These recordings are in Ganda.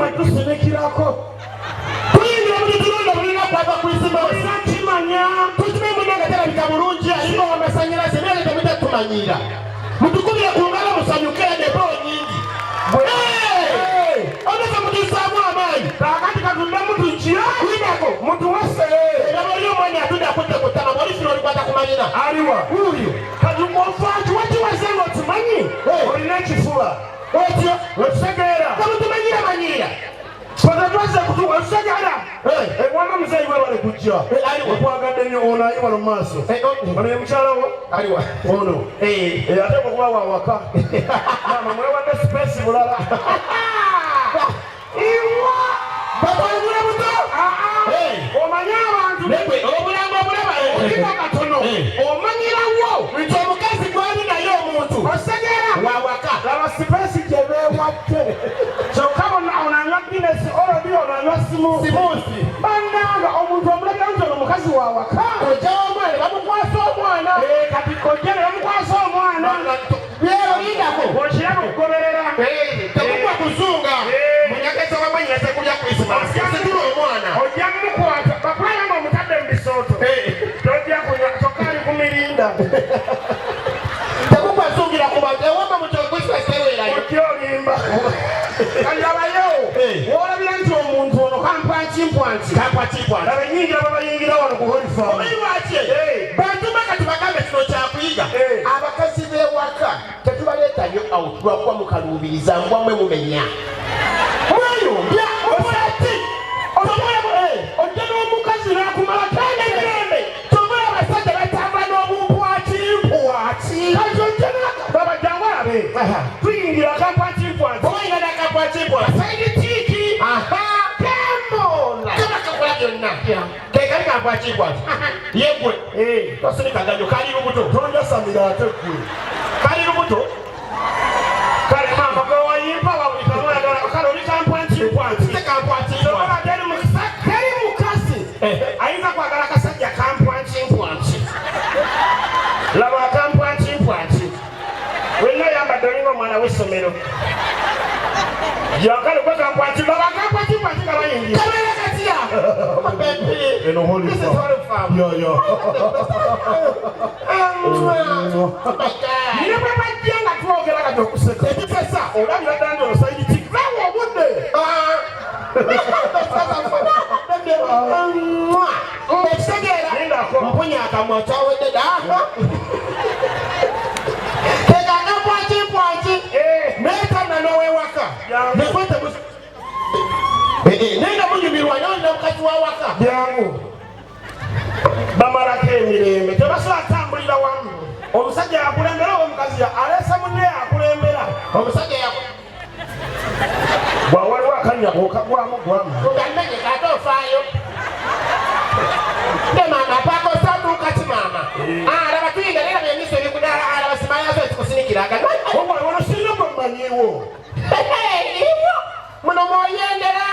mwetusenekirako tuyingira buli tulonda bulina kwava kwisima osakimanya tukibe munengatera bikabulungi aliko amasanyalaze nene temutatumanyira mutukubire ku ngalo musanyuke debo nyingi onoza mutusaamu amaanyi kakati katunda mutu nkira kulinako mutu wase nabali omwanya atunda akutte kutama polisi nolikwata kumanyina aliwa uyo katumofaki wakiwazenga otumanyi olina ekifula otyo otusegeera kamutumanyira manyira Patatuweze kutuwa usagara wana mzee wewe alikuja okwagadde nnyo ono ayi wano maaso ono ye mukyala wo aliwa ono ate bwokuba wawaka mama mwewadde space bulala iwa bakwangula buto omanye abantu obulanga obulaba okika katono omanyirawo nti omukazi gwali naye omuntu osagera wawaka laba space gyebeewatte kyokka onanywa Guinness olodi onanywa simusi bannanga omuntu omuleka nti ono mukazi wawaka ojja omwana bamukwasa omwana kati kojja ne bamukwasa omwana byero lindako okiraba okugoberera tekugwa kuzunga munyageza wamanyiraze kulya krisimasi yasetula omwana ojja mukwata bakulayanga omutadde mu bisooto tojja kunywa kyokka ali ku mirinda tekugwa zungira kubantu ewamba mutokwisibaseweerayo ojja olimba kalabayo wolabira nti omuntu ono kampwakimpwanki laba nyingira babayingira wano ku holifa omanyiwaki bantu bakati bagambe kino kyakuyiga abakazi b'ewaka tetubaleetayo out lwakuba mukaluubiriza mbwamwe mumenya mweyombya omulati ojja n'omukazi n'akumala tanda mirembe tomola abasajja batamba n'obumpwakimpwaki kati ojja babajangu alabe tuyingira kampwakimpwanki omayingira nakampwakimpwanki saidi tiki kemola kamakakola byonna kekali kampwakimpwanki yegwe tosinikagano kali lubuto tonjasamira ate gwe kali lubuto kale mama gwe wayimpa wabulikamoyagala kale oli kampwakimpwanki tekampwakimpwanki kali mukazi ayinza kwagala kasajja kampwakimpwanki laba kampwakimpwanki wenna yambadde olinga omwana w'essomero yakale gwe kampwakimpwanki baba kampwakimpwanki nga bayingira kabeera katya eno holifa nine bwe bajja nga twogera kati okuseka ekipesa olabira ddala nti ono saidi tiki bawa obudde ekitegeera mpunya akamwa kyawedde da tekakampwakimpwaki neetana n'owewaka nekwete nenga munyumirwa nolina mukazi wawaka byangu bamalako emirembe tebasobola atambulira wamu omusajja yakulembera omukazi alesa munne yakulembera omusajja bwawaliwo akanyago okagwamu gwamu ugamege katofaayo ne mama pako satukati mama alaba tuyinga nera byemiso ebikudala alaba simayazo ekikusinikiraga obwaliwo nosirina gwe mmanyiwo muno mwoyendera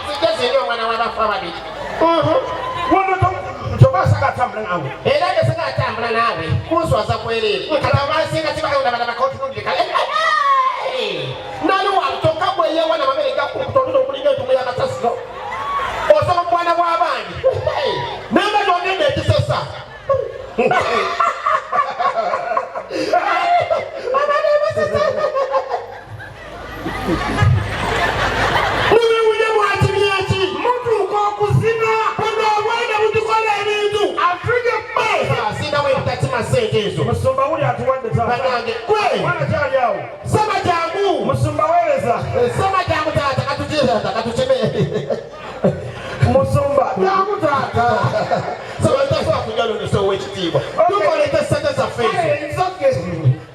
sigezeri omwana wabafa babiri tobasaga atambula naawe era gesaga atambula naawe kunswaza kwerere kalabasinga kibaabakotunulirikale nani watoka bweyewa na mabere gakutondera okulinga entumu yakasasiro osoma mwana bw'abangi nemba gyogenda ekisesa niwewulye bwakimyaki mutuuka okuzina buno obwenda butukola ebintu atuje sinamu ebutatima sente ezo musumba wuli atuwadde banange mwana kyali awo saba jangu musumba weereza saba jangu taata katukime musumba jangu taata sabatasobola kujalonesa ow'ekitiibwa tukolete sente zaffe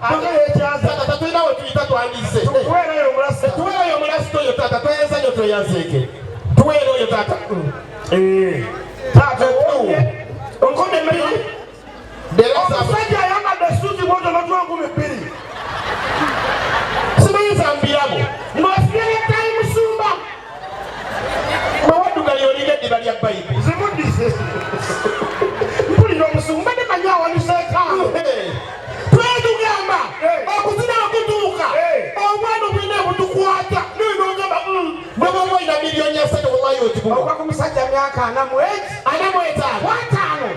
ate ekyaza tatulina we tuyita twandize tuweerayo omulasito oyo taata toyenza nyo toyanzeeke tuweera oyo taata taata nkumi bbiri omusajja ayambadde esuuti bwoto notuwa nkumi bbiri simayinza mbirabo ng'osibyeretayi musumba mwewaddugali olinga eddiba lya bayibu zimuddize mpulira omusumba ne manyawaniseka twetugamba okuzina okutuuka omwana obwina butukwata ninogamba Kwa musajja myaka anamwezi. Watano.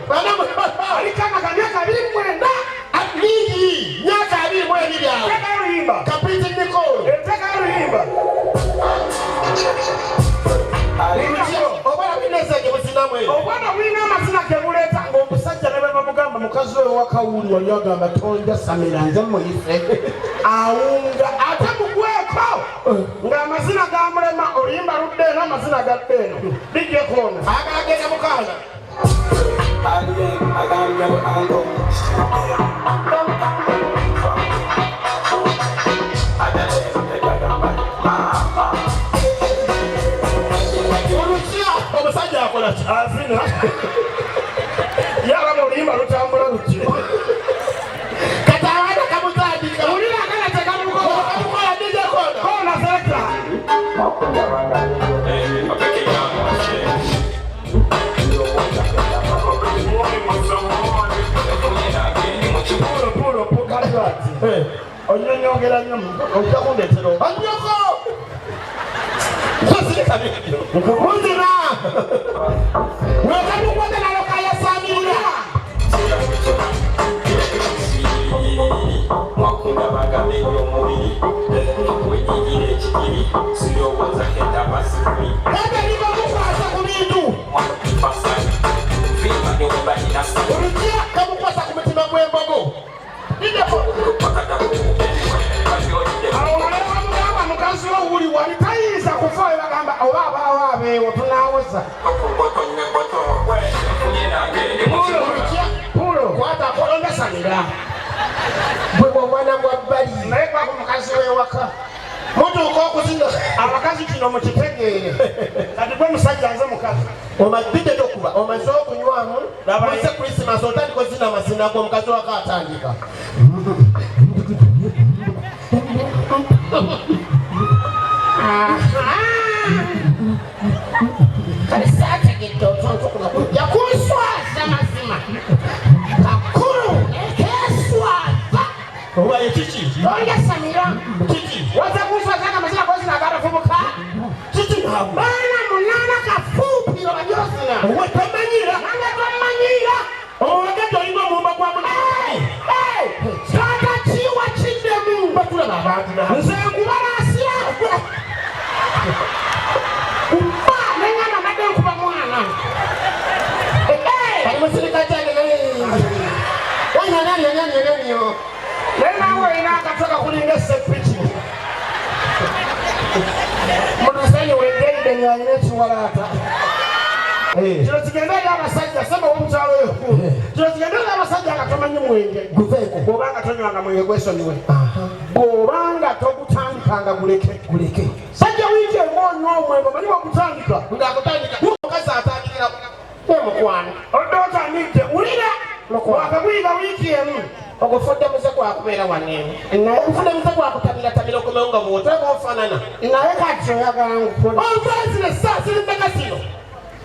Alikana kanyaka limwenda. Nini? Nyaka limwenda byawe. Teka ruhimba. Kapiti Nicole. Teka ruhimba. Obwana wineza je musina mwe. Obwana wina masina kebuleta ngo musajja ne bamugamba mukazi we wakawuli wali agamba tonja samira nze muyife. Aunga atamugweko. Nga mazina ga mulema olimba rudde na mazina ga ddeno. Bijje kona. Agagenda mukanga. Omusajja akola azina. Yala mulimba lutambula luti. Katawada kamutandika. Ulira kana tekamuko. Kamukola DJ kona. Kona selekta. Puro pukalati. Onyonyongera nyomu. Ojakundetero. Anyoko. Kwasile kabiri. Mukuzina. Wakamukwata na lokaya samira. Mwakunda bagame y'omubiri. Wejigire ekigiri. Siyoboza kenda basiri. Kata niba mukwasa ku bintu. Olukia kamukwasa ku mutima gw'embogo. Mukazi wo uli wali tayiza kufa bagamba oba abeewo tunaawoza. Pulo kwata kolonga samira. Bwe mwana gwa bbali. Naye kwa mukazi we waka. Mutuuka okuzinga abakazi kino mukitegeere. Kati gwe musajja nze mukazi. Omabide tokuba omaze okunywamu. Labise Christmas otandika ozina amazina g'omukazi waka atandika. Kalisate kitoto kuna yakuswaza mazima. Kakuru ekeswaza. Oba chichi. Oya samira. Chichi. Waza kuswaza kama mazina kwa zina gara fubuka. Chichi hawo. Bana munana kafupi lo bajosina. Owe tomanyira. Nanga tomanyira. Owe toingo mumba kwa muna. Saka chiwa chinde mumba tula babatu na. Nze kubara asia. Kumpa nengana nade kuba mwana. Alimusirika cyane nani. Onya nani yo. Nena we ina katoka kulinga sepichi. Munasani wengende nyanyine chiwalata. Kino kigenda abasajja sema womutalo yo. Kino kigenda abasajja akatomanye mwenge. Guveko bobanga tonywanga mwenge gwesonyiwe. Bobanga tokutandikanga guleke. Sajja wije monyo omwenge mali wakutandika. Ngakutandika. Mukazi atandikira mukwano. Odota nite ulira. Wakabwiga wiki emu. Ogufudde muze kwakubeera wanene. Naye ufudde muze kwakutabira okumeunga muwote bofanana. Naye kati oyagala nkukole. Onzazire saa siri ndeka sino.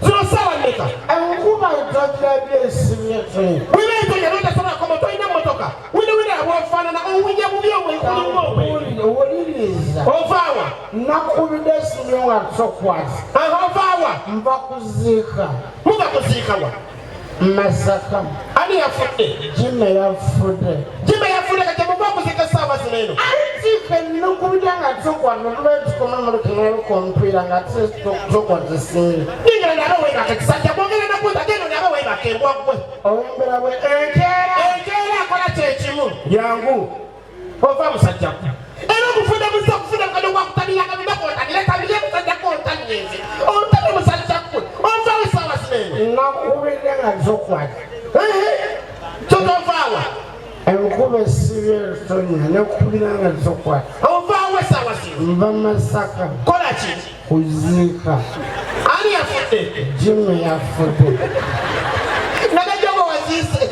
Zero sawa neka. Enkuba itagira byesibye twe. Wile itonya nota sana kama toina motoka. Wile abofanana owunye bubyo mwe. Oliriza. Ofawa. Nakubide sinyo wa sokwazi. Ofawa. Mbakuzika. Mubakuzika wa. Masaka. Ani yafudde. Jime yafudde kati mubakuzika sawa sineno. Anzike nukubidanga sokwa nulwe tukomamuru kinero kompira ngati sokwa zisini. Ningira nabo wega kakisajja bongera nakuta geno nabo wega kembwa kwe. Ombera we ekera akola kyekimu. Yangu. Ova musajja. Era kufunda kado wakutabira kabida kotanira tabire musajja kontanyeze. Ontane musajja kwe. Onzawe sawa sineno. Nakubidanga sokwa. Totofawa. Enkube sibye tonya nakubidanga sokwa. Ovawe sawa sineno. Mba masaka. Kola ki? Kuzika. Ani yafudde? Jimmy yafudde. Nagajogo wasise.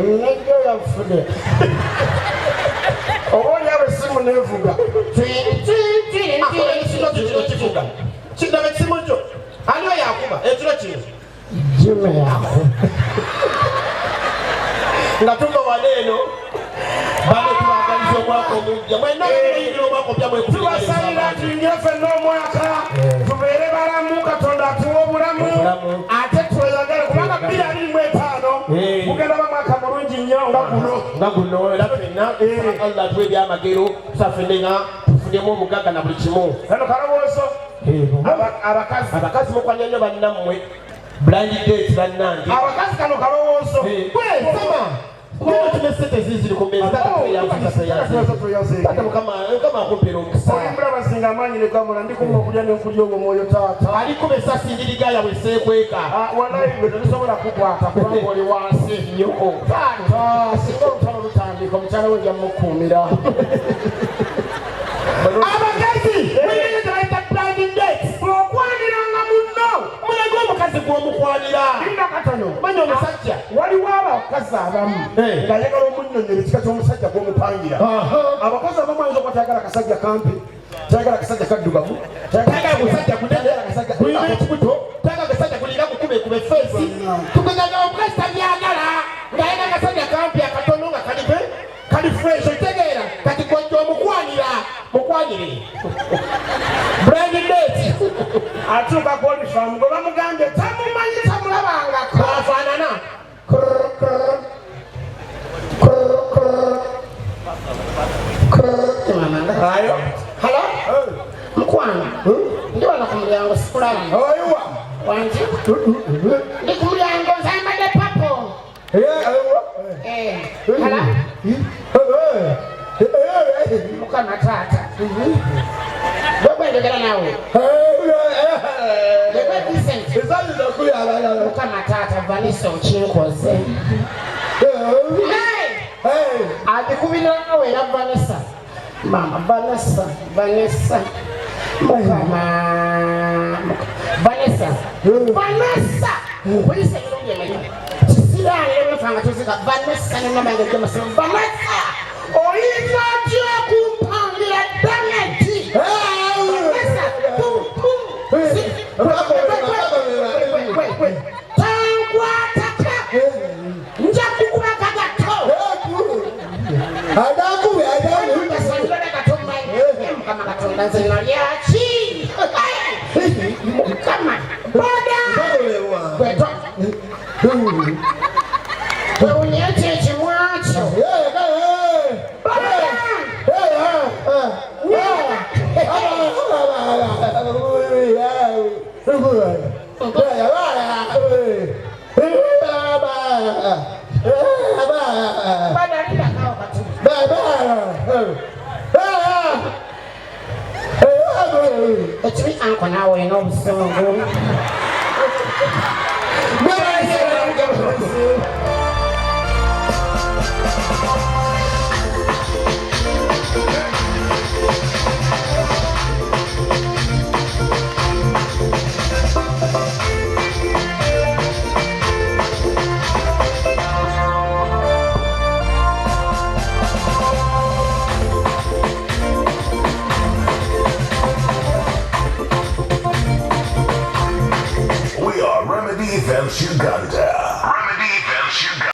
Nejo yafudde. Obonya besimu nevuga. Kivuga. Kindabe simujo. Ani yakuba ekiro kino. Jimmy yafudde. Ngatumba waneno. Bale tuwagalizo mwaka omujja mwena muyingira omwaka omupya tubasalira ati njefe n'omwaka tubeere balamu Katonda atuwa obulamu ate tweyagale kubanga 2025 mugenda bamwaka mulungi nnyo nga guno era ffenna Allah atuwa ebyamagero tusaffenenga tufunemu obugaga na buli kimu kano kalowoozo abakazi mukwanya nnyo bannammwe blind date bannange abakazi kano kalowoozo tumesete ziziri ku meza mukama akumpera omukisa olimbula basinga amaanyi ne gamula ndikumu okulya n'okulya obwo mwoyo taata alikuba esasi njiriga bwe seekweka walayi gwe tetusobola kukwata kubanga oli wansi nnyo taata singa olutalo lutandika omukyala we njamukuumira abakazi mulina tebayita blind date okwaniranga munno mulage omukazi gw'omukwanira linda katono manya omusajja waliwo abakazi abamu ng'ayagala omunnyonnyola ekika ky'omusajja gw'omupangira abakazi abamu ayinza okuba tayagala akasajja kampi tayagala akasajja kaddugavu tayagala musajja munene gulina ekibuto tayagala akasajja gulinga kukubekube feesi tugendaga omukazi tabyagala ng'ayagala akasajja kampi akatono nga kali fresh okitegeera kati gwojja omukwanira mukwanire blind date atuuka kuolifamu gwe bamugambye tamumanyi tamulabangako afaanana ayo halo mukwano ndi wano ku mulyango sikulaba oyiwa wangi ndi ku mulyango nzambadde papo hala mukama taata gwegwenjogera nawe gwegwe Vincent mukama taata Vanessa okinkoze agikubirira nawe era Vanessa mama Vanessa mukama Vanessa kuyise birungi emanyi kisiraanire bwefanga tuzika Vanessa nenamange gemasiro Vanessa oyinza otya okumpangira dameti tankwataka nja kukubaka gato mukama Katonda nze nalyaki mukama boda wewunyekyo ekimwakyo ekibi anko naawe olina obusungu